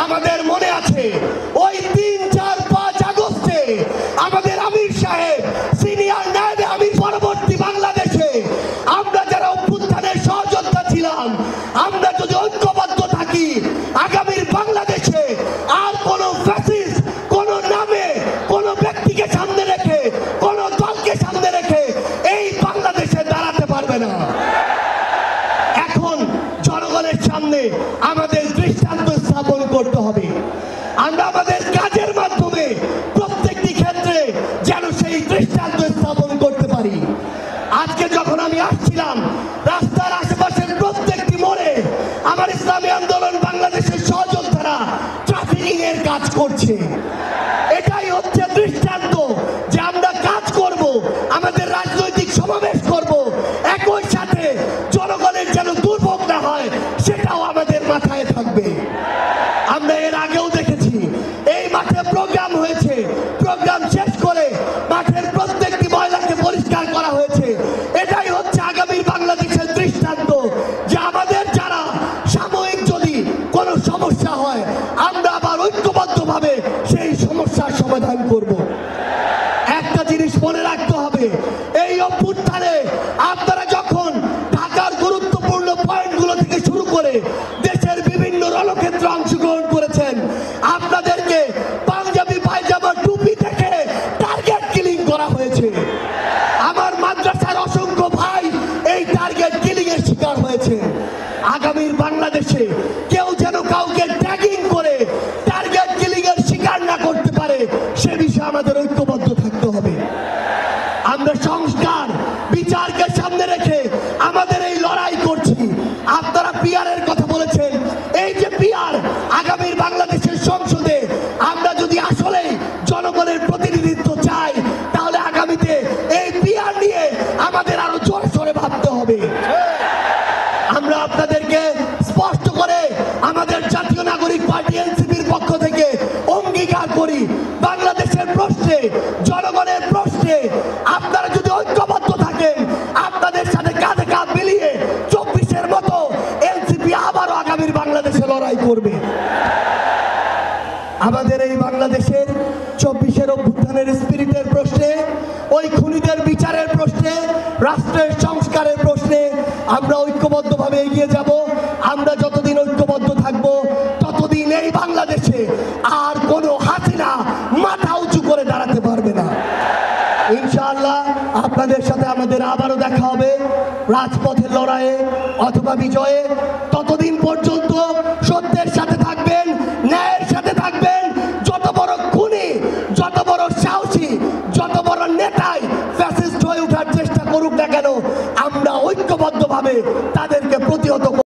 আমাদের মনে আছে ওই 3, 4, 5 আগস্টে আমাদের আমির সাহেব সিনিয়র নায়েবে আমির পরবর্তী বাংলাদেশে আমরা যারা অভ্যুত্থানের সহযোদ্ধা ছিলাম, আমরা যদি ঐক্যবদ্ধ থাকি আগামীর বাংলাদেশে আর কোন ফ্যাসিস্ট কোন নামে কোন ব্যক্তিকে সামনে রেখে কোন দলকে সামনে রেখে এই বাংলাদেশে দাঁড়াতে পারবে না। এখন জনগণের সামনে আমাদের দৃষ্টান্ত স্থাপন করতে হবে। আমরা আমাদের কাজের মাধ্যমে প্রত্যেকটি ক্ষেত্রে যেন সেই দৃষ্টান্ত স্থাপন করতে পারি। আজকে যখন আমি আসছিলাম রাস্তার আশেপাশের প্রত্যেকটি মোড়ে আমার ইসলামী আন্দোলন বাংলাদেশের সহযোদ্ধারা ট্রাফিকিং এর কাজ করছে। এটাই হচ্ছে দৃষ্টান্ত যে আমরা কাজ করব, আমাদের রাজনৈতিক সমাবেশ করব, একই সাথে জনগণের যেন দুর্ভোগ না হয় সেটাও আমাদের মাথায় থাকবে। আমরা এর আগেও দেখেছি এই মাঠে প্রোগ্রাম হয়েছে, প্রোগ্রাম শেষ করে মাঠের প্রত্যেকটি ময়লাকে পরিষ্কার করা হয়েছে। এটাই হচ্ছে আগামী বাংলাদেশের দৃষ্টান্ত যে আমাদের যারা সাময়িক যদি কোনো সমস্যা হয় আমরা আবার ঐক্যবদ্ধভাবে সেই সমস্যার সমাধান করব। একটা জিনিস মনে রাখতে হবে, এই অভ্যুত্থানে আপনারা যখন ঢাকার গুরুত্বপূর্ণ পয়েন্টগুলো থেকে শুরু করে দেশের বিভিন্ন রণক্ষেত্রে অংশগ্রহণ করেছেন, আপনাদেরকে পাঞ্জাবি পায়জামা টুপি থেকে টার্গেট কিলিং করা হয়েছে। আমার মাদ্রাসার অসংখ্য ভাই এই টার্গেট কিলিং এর শিকার হয়েছে। আগামীর বাংলাদেশে কেউ যেন কাউকে ট্যাগিং করে টার্গেট কিলিং এর শিকার না করতে পারে সে বিষয়ে আমাদের ঐক্যবদ্ধ থাকতে হবে। আমরা সংস্কার বিচারকে সামনে রেখে আমাদের এই লড়াই করছি। আপনারা পিআরের কথা বলেছেন, এই যে পিআর আগামীর বাংলাদেশের সংসদে আমরা যদি আসলে জনগণের প্রতিনিধিত্ব চাই তাহলে আগামীতে এই পিআর নিয়ে আমাদের আরো জোরে সোরে ভাবতে হবে। আমরা আপনাদেরকে স্পষ্ট করে আমাদের জাতীয় নাগরিক পার্টি এনসিপির পক্ষ থেকে অঙ্গীকার করি, বাংলাদেশের প্রশ্নে জনগণের প্রশ্নে আপনারা যদি ঐক্যবদ্ধ থাকেন আপনাদের সাথে কাঁধে কাঁধ মিলিয়ে 24-এর মতো এনসিপি আবারও আগামীর বাংলাদেশে লড়াই করবে। আমাদের এই বাংলাদেশের 24-এর অভ্যুত্থানের স্পিরিটের প্রশ্নে, ওই খুনিদের বিচারের প্রশ্নে, রাষ্ট্রের সংস্কারের প্রশ্নে আমরা ঐক্যবদ্ধভাবে এগিয়ে যাব। আমরা যতদিন ঐক্যবদ্ধ থাকব ততদিন এই বাংলাদেশে আর কোনো হাসিনা মাথা উঁচু করে দাঁড়াতে পারবে না। ইনশাআল্লাহ আপনাদের সাথে আমাদের আবারও দেখা হবে রাজপথের লড়াইয়ে অথবা বিজয়ে। ততদিন পর্যন্ত সত্যের সাথে থাকবেন, ন্যায়ের সাথে থাকবেন। যত বড় খুনি, যত বড় সাহসী, যত বড় নেতাই ফ্যাসিস্ট হয়ে ওঠার চেষ্টা করুক না কেন আমরা ঐক্যবদ্ধভাবে তাদেরকে প্রতিহত